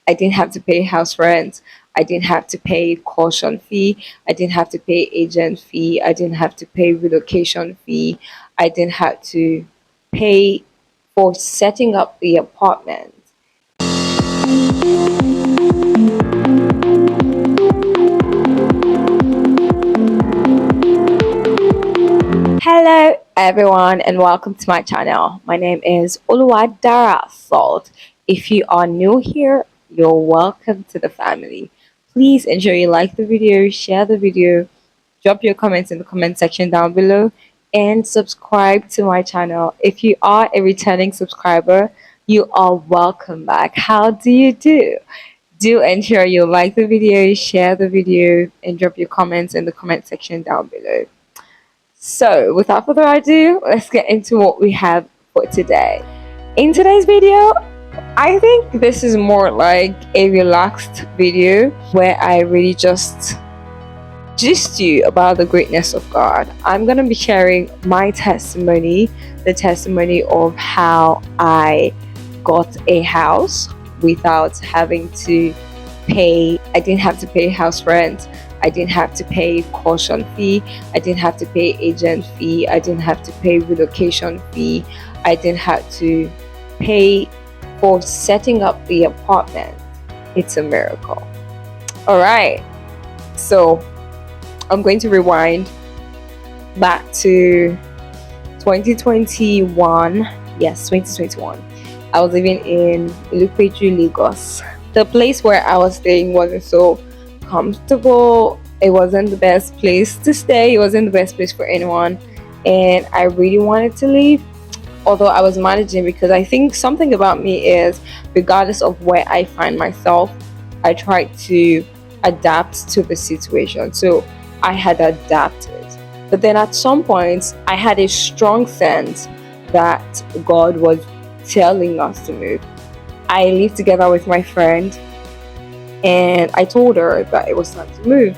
I didn't have to pay house rent. I didn't have to pay caution fee. I didn't have to pay agent fee. I didn't have to pay relocation fee. I didn't have to pay for setting up the apartment. Hello everyone and welcome to my channel. My name is Oluwadara Salt. If you are new here, you're welcome to the family. Please ensure you like the video, share the video, drop your comments in the comment section down below, and subscribe to my channel. If you are a returning subscriber, you are welcome back. How do you do? Do ensure you like the video, share the video, and drop your comments in the comment section down below. So, without further ado, let's get into what we have for today. In today's video, I think this is more like a relaxed video where I really just gist you about the greatness of God. I'm going to be sharing my testimony, the testimony of how I got a house without having to pay. I didn't have to pay house rent. I didn't have to pay caution fee. I didn't have to pay agent fee. I didn't have to pay relocation fee. I didn't have to pay for setting up the apartment. It's a miracle. All right. So I'm going to rewind back to 2021. Yes, 2021. I was living in Ilupeju, Lagos. The place where I was staying wasn't so comfortable. It wasn't the best place to stay. It wasn't the best place for anyone, and I really wanted to leave, although I was managing, because I think something about me is, regardless of where I find myself, I try to adapt to the situation. So I had adapted, but then at some point I had a strong sense that God was telling us to move. I lived together with my friend, and I told her that it was time to move.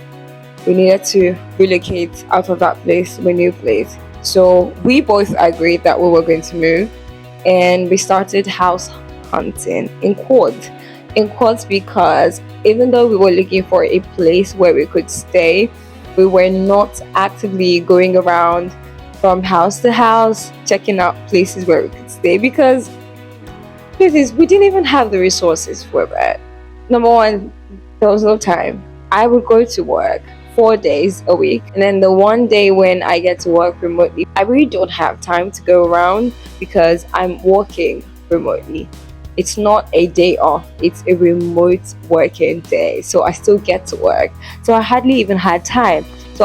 We needed to relocate out of that place to a new place. So we both agreed that we were going to move, and we started house hunting in quotes. In quotes, because even though we were looking for a place where we could stay, we were not actively going around from house to house checking out places where we could stay, because places we didn't even have the resources for that. Number one, there was no time. I would go to work 4 days a week, and then the one day when I get to work remotely, I really don't have time to go around because I'm working remotely. It's not a day off, it's a remote working day, so I still get to work. So I hardly even had time. So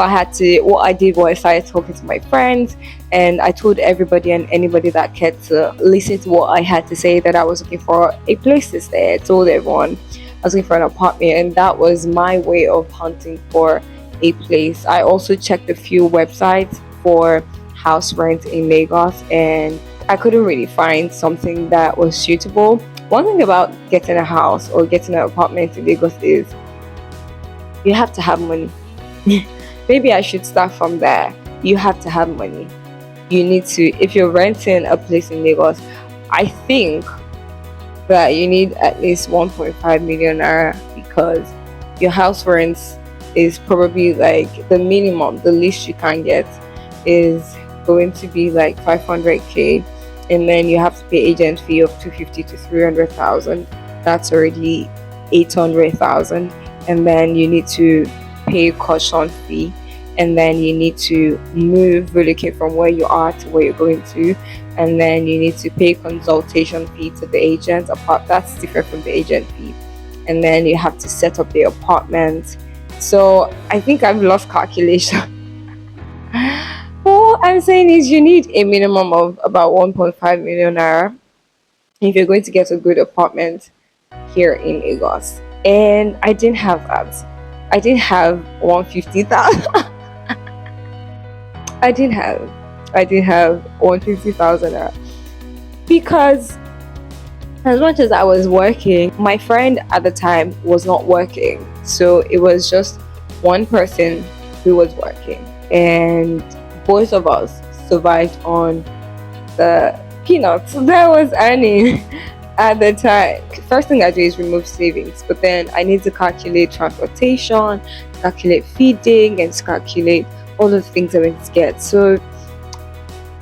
what I did was I started talking to my friends, and I told everybody and anybody that cared to listen to what I had to say that I was looking for a place to stay. I told everyone I was looking for an apartment, and that was my way of hunting for a place. I also checked a few websites for house rent in Lagos, and I couldn't really find something that was suitable. One thing about getting a house or getting an apartment in Lagos is you have to have money. Maybe I should start from there. You have to have money. You need to, if you're renting a place in Lagos, I think that you need at least 1.5 million naira, because your house rent is probably like the minimum, the least you can get is going to be like 500k, and then you have to pay agent fee of 250 to 300,000. That's already 800,000, and then you need to pay caution fee, and then you need to relocate from where you are to where you're going to, and then you need to pay consultation fee to the agent. Apart, that's different from the agent fee, and then you have to set up the apartment. So I think I've lost calculation. All I'm saying is you need a minimum of about 1.5 million naira if you're going to get a good apartment here in Lagos, and I didn't have that. I didn't have 150,000. I didn't have 150,000 because as much as I was working, my friend at the time was not working, so it was just one person who was working, and both of us survived on the peanuts that was earning. At the time, first thing I do is remove savings, but then I need to calculate transportation, calculate feeding, and calculate all of the things I need to get. So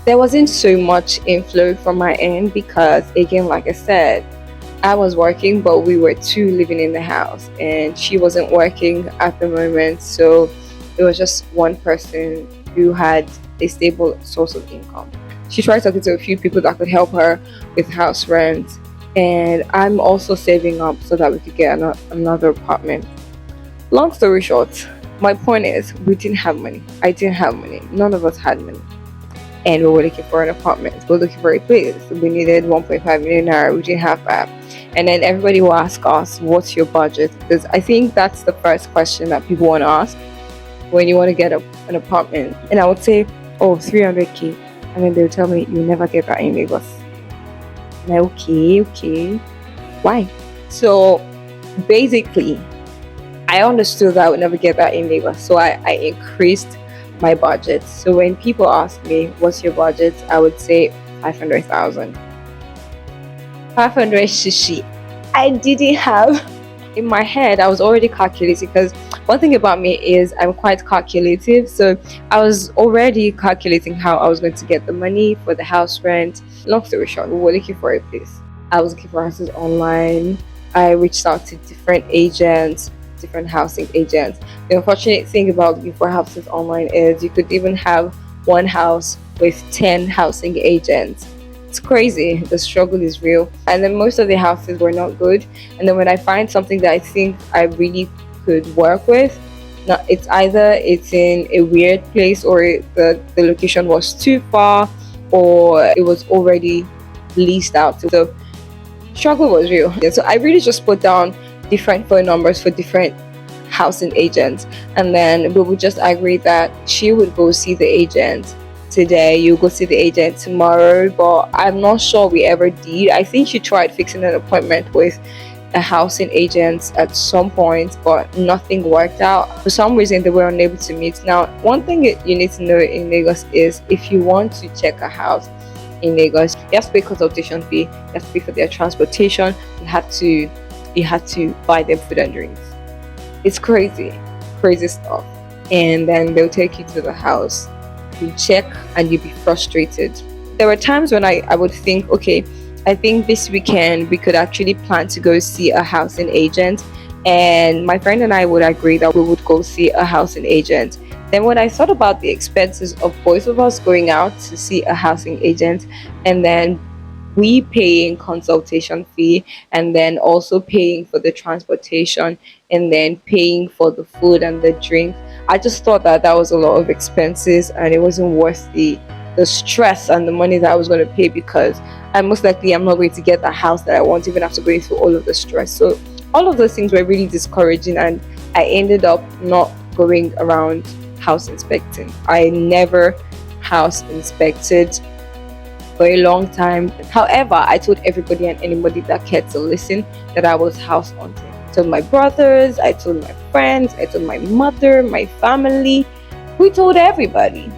there wasn't so much inflow from my end because, again, like I said, I was working, but we were two living in the house, and she wasn't working at the moment. So it was just one person who had a stable source of income. She tried talking to a few people that could help her with house rent, and I'm also saving up so that we could get another apartment. Long story short, my point is we didn't have money. I didn't have money. None of us had money, and we were looking for an apartment. We were looking for a place. We needed 1.5 million naira. We didn't have that. And then everybody will ask us, "What's your budget?" Because I think that's the first question that people want to ask when you want to get an apartment. And I would say, "Oh, 300K," and then they'll tell me, "You never get that in Lagos." I'm like, okay, okay, why? So basically, I understood that I would never get that in Lagos, so I increased my budget. So when people ask me, "What's your budget?" I would say 500,000. 500 shishi. I didn't have in my head. I was already calculating because one thing about me is I'm quite calculative. So I was already calculating how I was going to get the money for the house rent. Long story short, we were looking for a place. I was looking for houses online. I reached out to different agents, different housing agents. The unfortunate thing about looking for houses online is you could even have one house with 10 housing agents. It's crazy. The struggle is real. And then most of the houses were not good. And then when I find something that I think I really could work with, now it's in a weird place, or the location was too far, or it was already leased out. So struggle was real. Yeah, so I really just put down different phone numbers for different housing agents, and then we would just agree that she would go see the agent today, you go see the agent tomorrow. But I'm not sure we ever did. I think she tried fixing an appointment with a housing agent at some point, but nothing worked out. For some reason, they were unable to meet. Now, one thing you need to know in Lagos is if you want to check a house in Lagos, you have to pay consultation fee, you have to pay for their transportation, you have to buy them food and drinks. It's crazy stuff. And then they'll take you to the house, you check, and you'll be frustrated. There were times when I would think, okay, I think this weekend we could actually plan to go see a housing agent, and my friend and I would agree that we would go see a housing agent. Then when I thought about the expenses of both of us going out to see a housing agent, and then we paying consultation fee, and then also paying for the transportation, and then paying for the food and the drink, I just thought that that was a lot of expenses, and it wasn't worth the stress and the money that I was going to pay, because I most likely I'm not going to get the house that I want even after going through all of the stress. So all of those things were really discouraging, and I ended up not going around house inspecting. I never house inspected for a long time. However, I told everybody and anybody that cared to listen that I was house hunting. I told my brothers, I told my friends, I told my mother, my family. We told everybody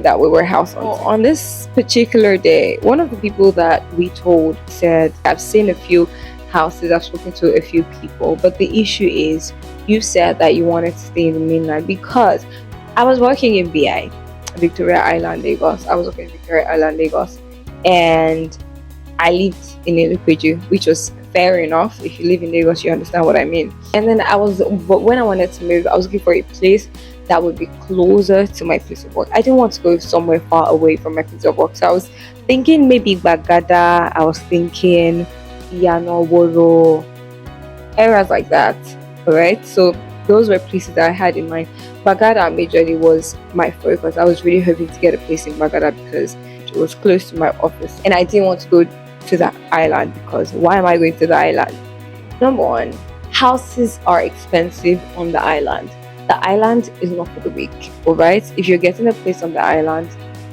that we were house hunting. On this particular day, one of the people that we told said, "I've seen a few houses, I've spoken to a few people, but the issue is you said that you wanted to stay in the mainland." Because I was working in BI, Victoria Island, Lagos. I was working in Victoria Island, Lagos, and I lived in Ilupeju, which was fair enough. If you live in Lagos, you understand what I mean. And then but when I wanted to move, I was looking for a place that would be closer to my place of work. I didn't want to go somewhere far away from my place of work. So I was thinking maybe Bagada, I was thinking Yano, Woro, areas like that. Alright, so those were places that I had in mind. Bagada majorly was my focus. I was really hoping to get a place in Bagada because it was close to my office, and I didn't want to go to the island, because why am I going to the island? Number one, houses are expensive on the island. The island is not for the weak, alright? If you're getting a place on the island,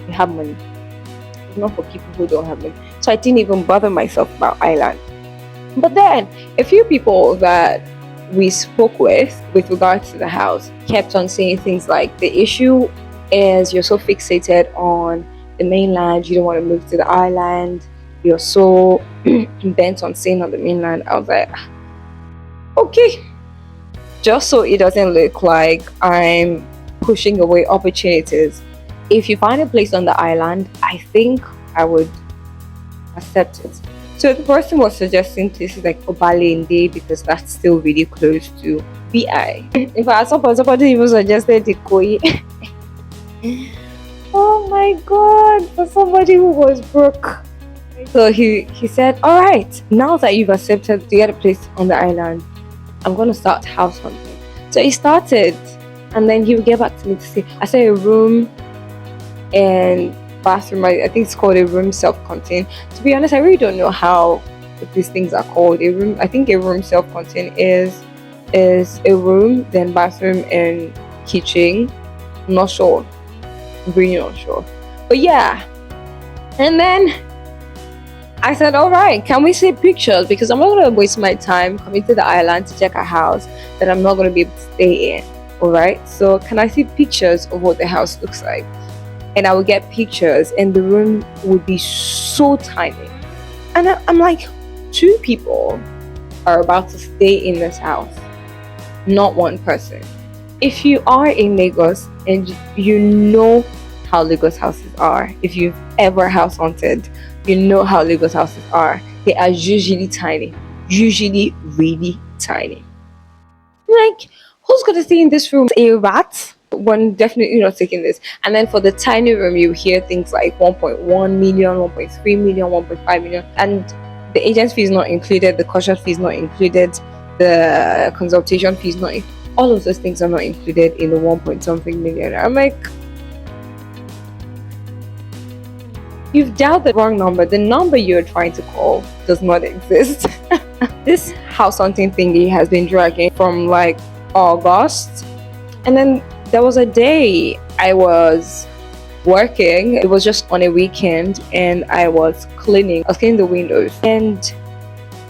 you have money. It's not for people who don't have money. So I didn't even bother myself about island. But then a few people that we spoke with regards to the house kept on saying things like, the issue is you're so fixated on the mainland, you don't want to move to the island, you're so bent on staying on the mainland. I was like, okay, just so it doesn't look like I'm pushing away opportunities. If you find a place on the island, I think I would accept it. So the person was suggesting places like Obalende because that's still really close to BI. In fact, at some point, somebody even suggested Ikoyi. Oh my god, for somebody who was broke. So he said, all right, now that you've accepted to get a place on the island, I'm going to start house hunting. So he started, and then he would get back to me to say, I said a room and bathroom. I think it's called a room self-contained. To be honest, I really don't know how these things are called. A room, I think a room self-contained is a room, then bathroom and kitchen. I'm not sure. I'm really not sure. But yeah. And then I said, all right, can we see pictures? Because I'm not going to waste my time coming to the island to check a house that I'm not going to be able to stay in. All right. So can I see pictures of what the house looks like? And I would get pictures, and the room would be so tiny. And I'm like, 2 people are about to stay in this house, not 1 person. If you are in Lagos and you know how Lagos houses are, if you've ever house hunted, you know how Lagos houses are. They are usually tiny, usually really tiny. Like, who's gonna stay in this room? A rat? One, definitely not taking this. And then for the tiny room, you hear things like 1.1 million, 1.3 million, 1.5 million, and the agent fee is not included, the caution fee is not included, the consultation fee is not. All of those things are not included in the 1 point something million. I'm like, you've dialed the wrong number. The number you're trying to call does not exist. This house hunting thingy has been dragging from like August, and then there was a day I was working. It was just on a weekend, and I was cleaning the windows, and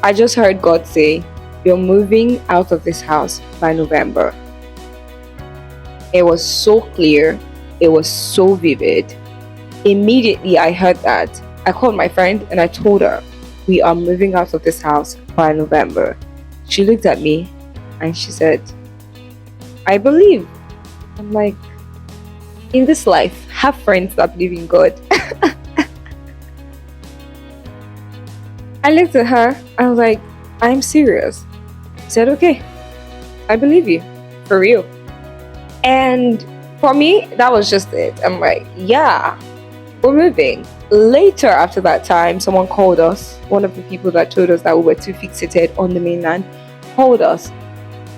I just heard God say, you're moving out of this house by November. It was so clear, it was so vivid. Immediately I heard that, I called my friend and I told her, we are moving out of this house by November. She looked at me and she said, I believe. I'm like, in this life, have friends that believe in God. I looked at her, I was like, I'm serious. She said, okay, I believe you, for real. And for me, that was just it. I'm like, yeah, we're moving. Later, after that time, someone called us. One of the people that told us that we were too fixated on the mainland called us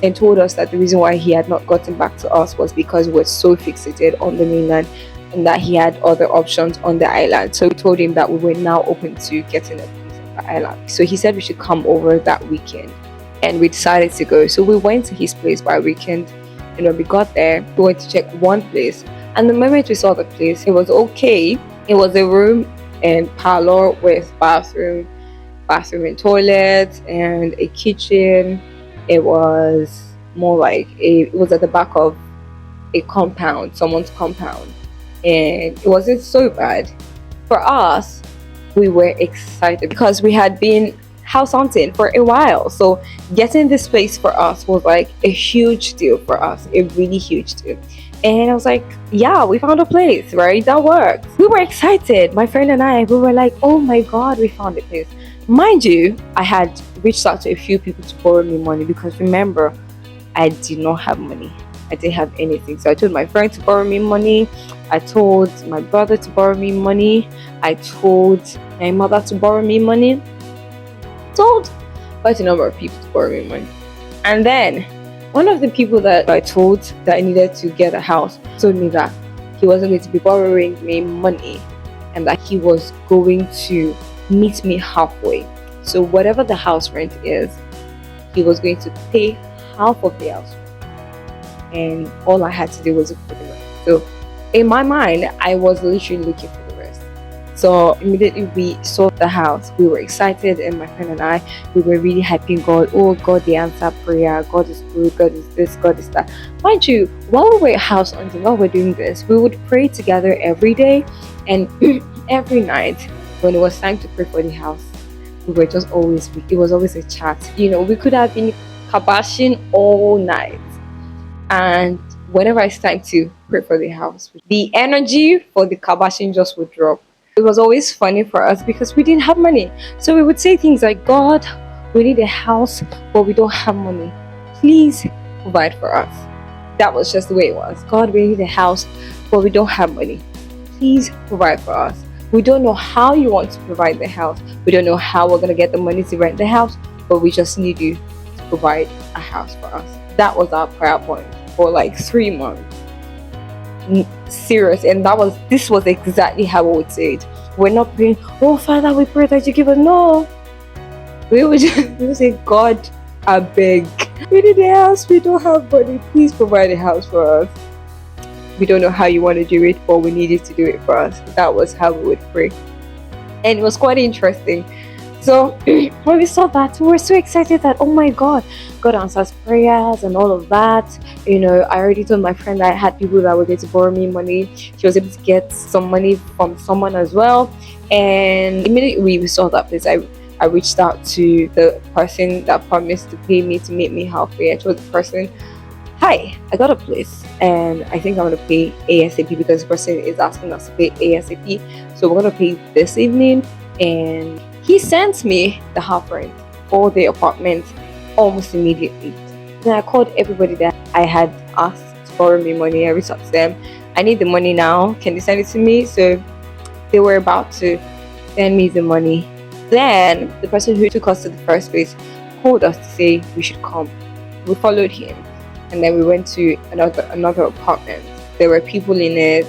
and told us that the reason why he had not gotten back to us was because we were so fixated on the mainland and that he had other options on the island. So we told him that we were now open to getting a place on the island. So he said we should come over that weekend, and we decided to go. So we went to his place by weekend, and when we got there, we went to check one place. And the moment we saw the place, it was okay. It was a room and parlor with bathroom and toilet and a kitchen. It was more like it was at the back of a compound, someone's compound, and it wasn't so bad. For us, we were excited because we had been house hunting for a while, so getting this place for us was like a huge deal for us, a really huge deal. And I was like, yeah, we found a place, right? That works. We were excited. My friend and I, we were like, oh my God, we found a place. Mind you, I had reached out to a few people to borrow me money because remember, I did not have money. I didn't have anything. So I told my friend to borrow me money. I told my brother to borrow me money. I told my mother to borrow me money. I told quite a number of people to borrow me money. And then one of the people that I told that I needed to get a house told me that he wasn't going to be borrowing me money and that he was going to meet me halfway. So whatever the house rent is, he was going to pay half of the house rent. And all I had to do was look for the rest. So in my mind, I was literally looking for the rest. So immediately we saw the house. We were excited, and my friend and I, we were really hyping God. Oh, God, the answer prayer. God is good. God is this. God is that. Mind you, while we were house hunting, while we're doing this, we would pray together every day and every night. when it was time to pray for the house, we were just always, it was always a chat. We could have been kabashing all night. And whenever it's time to pray for the house, the energy for the kabashing just would drop. It was always funny for us because we didn't have money. So we would say things like, God, we need a house, but we don't have money. Please provide for us. That was just the way it was. God, we need a house, but we don't have money. Please provide for us. We don't know how you want to provide the house. We don't know how we're going to get the money to rent the house, but we just need you to provide a house for us. That was our prayer point for like 3 months. Serious. And this was exactly how we would say it. We're not praying, oh Father, we pray that you give us. No. We would say, God, I beg. We need a house. We don't have money. Please provide a house for us. We don't know how you want to do it, but we need you to do it for us. That was how we would pray. And it was quite interesting. So when we saw that, we were so excited that, oh my God, God answers prayers and all of that. I already told my friend that I had people that were going to borrow me money. She was able to get some money from someone as well. And immediately we saw that place, I reached out to the person that promised to pay me to meet me halfway. I told the person, hi, I got a place and I think I'm going to pay ASAP because the person is asking us to pay ASAP. So we're going to pay this evening. And he sent me the half rent for the apartment almost immediately. Then I called everybody that I had asked to borrow me money. I reached out to them. I need the money now. Can you send it to me? So they were about to send me the money. Then the person who took us to the first place called us to say we should come. We followed him. And then we went to another apartment. There were people in it.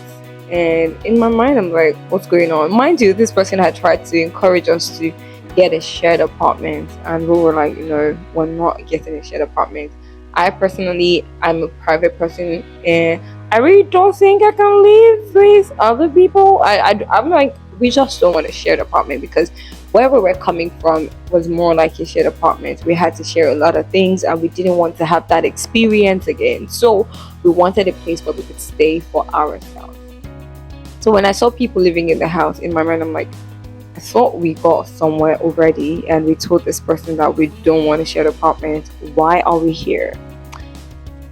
And in my mind, I'm like, what's going on? Mind you, this person had tried to encourage us to get a shared apartment. And we were like, we're not getting a shared apartment. I personally, I'm a private person. And I really don't think I can live with other people. I'm like, we just don't want a shared apartment because where we were coming from was more like a shared apartment. We had to share a lot of things and we didn't want to have that experience again. So we wanted a place where we could stay for ourselves. So when I saw people living in the house, in my mind, I'm like, I thought we got somewhere already and we told this person that we don't want a shared apartment. Why are we here?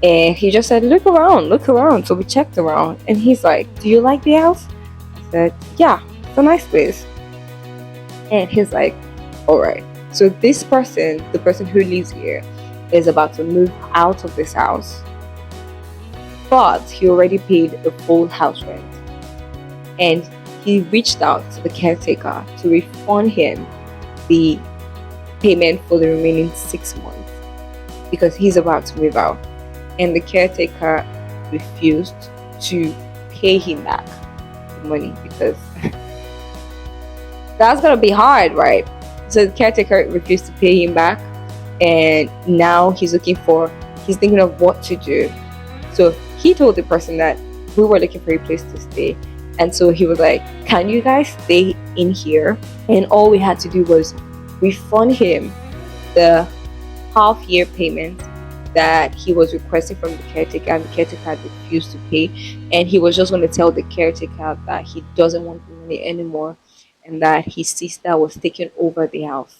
And he just said, look around. So we checked around and he's like, do you like the house? I said, yeah, it's a nice place. And he's like, all right. So this person, the person who lives here, is about to move out of this house. But he already paid the full house rent. And he reached out to the caretaker to refund him the payment for the remaining 6 months because he's about to move out. And the caretaker refused to pay him back the money because that's gonna be hard, right? So the caretaker refused to pay him back, and now he's thinking of what to do. So he told the person that we were looking for a place to stay, and so he was like, can you guys stay in here? And all we had to do was refund him the half-year payment that he was requesting from the caretaker, and the caretaker had refused to pay, and he was just going to tell the caretaker that he doesn't want the money anymore and that his sister was taking over the house,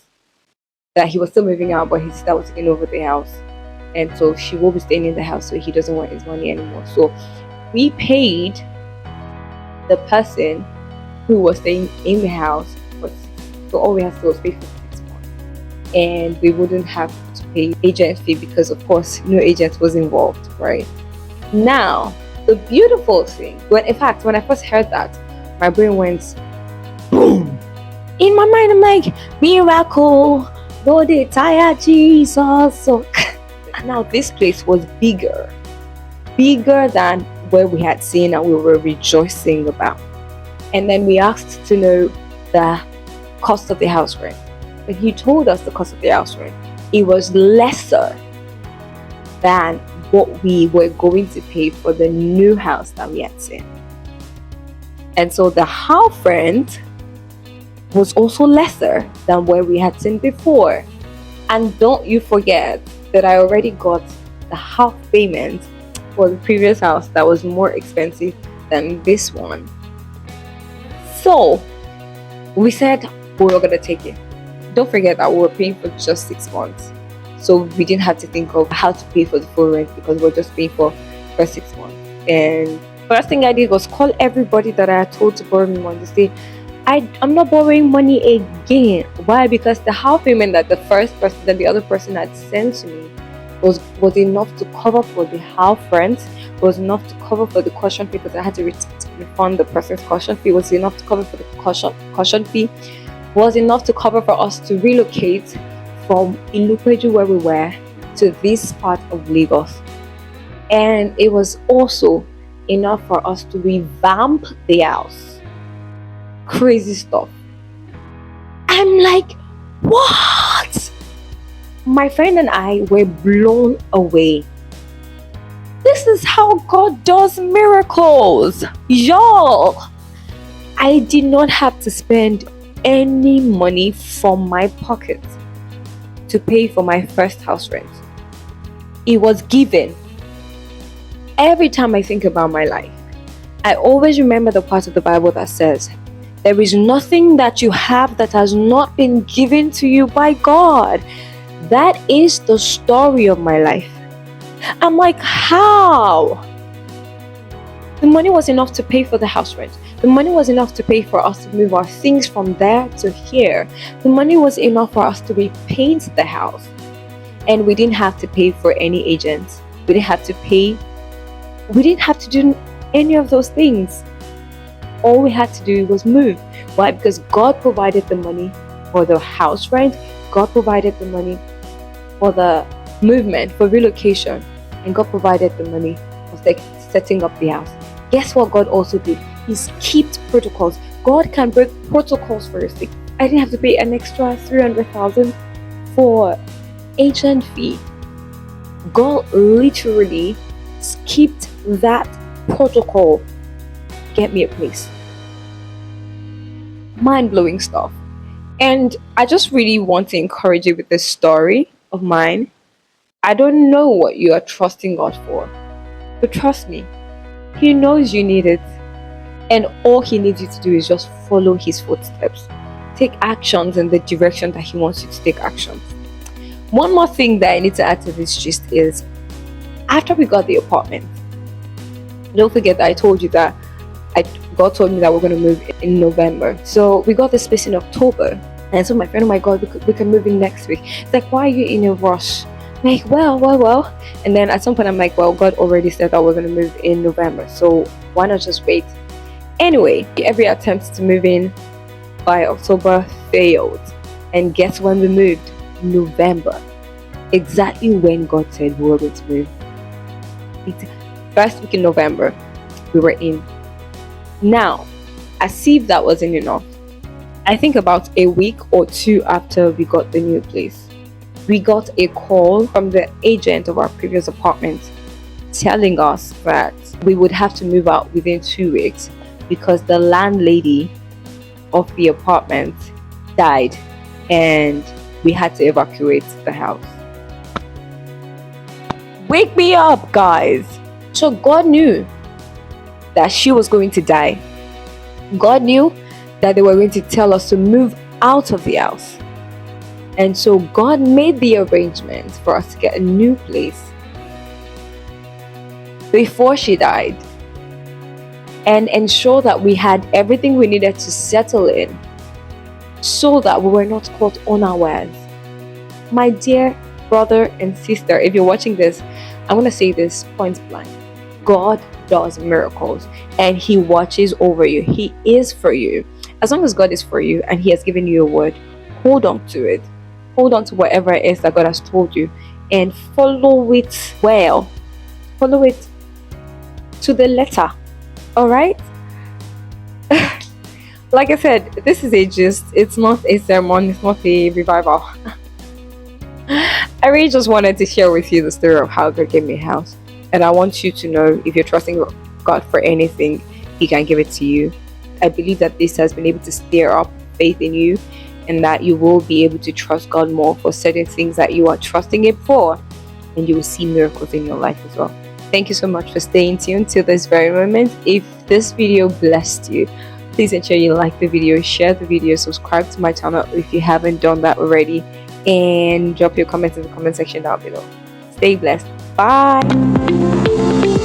that he was still moving out but his sister was taking over the house, and so she will be staying in the house, so he doesn't want his money anymore. So we paid the person who was staying in the house so all we had to do was pay for 6 months, and we wouldn't have to pay agent fee because of course no agent was involved, right? Now the beautiful thing, when I first heard that, my brain went boom. In my mind, I'm like, miracle, though they tired Jesus. So now this place was bigger than where we had seen and we were rejoicing about. And then we asked to know the cost of the house rent. When he told us the cost of the house rent, it was lesser than what we were going to pay for the new house that we had seen. And so the half rent was also lesser than where we had seen before. And don't you forget that I already got the half payment for the previous house that was more expensive than this one. So We said we were gonna take it. Don't forget that we were paying for just 6 months, so we didn't have to think of how to pay for the full rent because we're just paying for 6 months. And first thing I did was call everybody that I had told to borrow me money to say, I'm not borrowing money again. Why? Because the house payment that the first person that the other person had sent to me was enough to cover for the house rent, was enough to cover for the caution fee because I had to refund the person's caution fee, was enough to cover for the caution fee, was enough to cover for us to relocate from Ilupeju where we were to this part of Lagos. And it was also enough for us to revamp the house. Crazy stuff. I'm like, what? My friend and I were blown away. This is how God does miracles, y'all. I did not have to spend any money from my pocket to pay for my first house rent. It was given. Every time I think about my life, I always remember the part of the Bible that says, there is nothing that you have that has not been given to you by God. That is the story of my life. I'm like, how? The money was enough to pay for the house rent. The money was enough to pay for us to move our things from there to here. The money was enough for us to repaint the house. And we didn't have to pay for any agents. We didn't have to pay. We didn't have to do any of those things. All we had to do was move. Why? Because God provided the money for the house rent. God provided the money for the movement, for relocation. And God provided the money for setting up the house. Guess what God also did? He skipped protocols. God can break protocols for your sake. I didn't have to pay an extra 300,000 for agent fee. God literally skipped that protocol. Get me a place. Mind-blowing stuff. And I just really want to encourage you with this story of mine. I don't know what you are trusting God for, but trust me, He knows you need it. And all He needs you to do is just follow His footsteps. Take actions in the direction that He wants you to take actions. One more thing that I need to add to this gist is, after we got the apartment, don't forget that I told you that God told me that we're going to move in November. So we got this space in October. And so my friend, oh my God, we can move in next week. It's like, why are you in a rush? I'm like, well. And then at some point I'm like, well, God already said that we're going to move in November. So why not just wait? Anyway, every attempt to move in by October failed. And guess when we moved? November. Exactly when God said we were going to move. First week in November, we were in. Now, as if that wasn't enough, I think about a week or two after we got the new place, we got a call from the agent of our previous apartment telling us that we would have to move out within 2 weeks because the landlady of the apartment died and we had to evacuate the house. Wake me up, guys! So God knew that she was going to die. God knew that they were going to tell us to move out of the house. And so God made the arrangements for us to get a new place before she died and ensure that we had everything we needed to settle in so that we were not caught unawares. My dear brother and sister, if you're watching this, I'm going to say this point blank. God does miracles and He watches over you. He is for you. As long as God is for you and He has given you a word, hold on to it. Hold on to whatever it is that God has told you and follow it well. Follow it to the letter. Alright? Like I said, this is a gist. It's not a sermon. It's not a revival. I really just wanted to share with you the story of how God gave me a house. And I want you to know, if you're trusting God for anything, He can give it to you. I believe that this has been able to stir up faith in you and that you will be able to trust God more for certain things that you are trusting Him for. And you will see miracles in your life as well. Thank you so much for staying tuned till this very moment. If this video blessed you, Please ensure you like the video, share the video, subscribe to my channel if you haven't done that already, and drop your comments in the comment section down below. Stay blessed. Bye.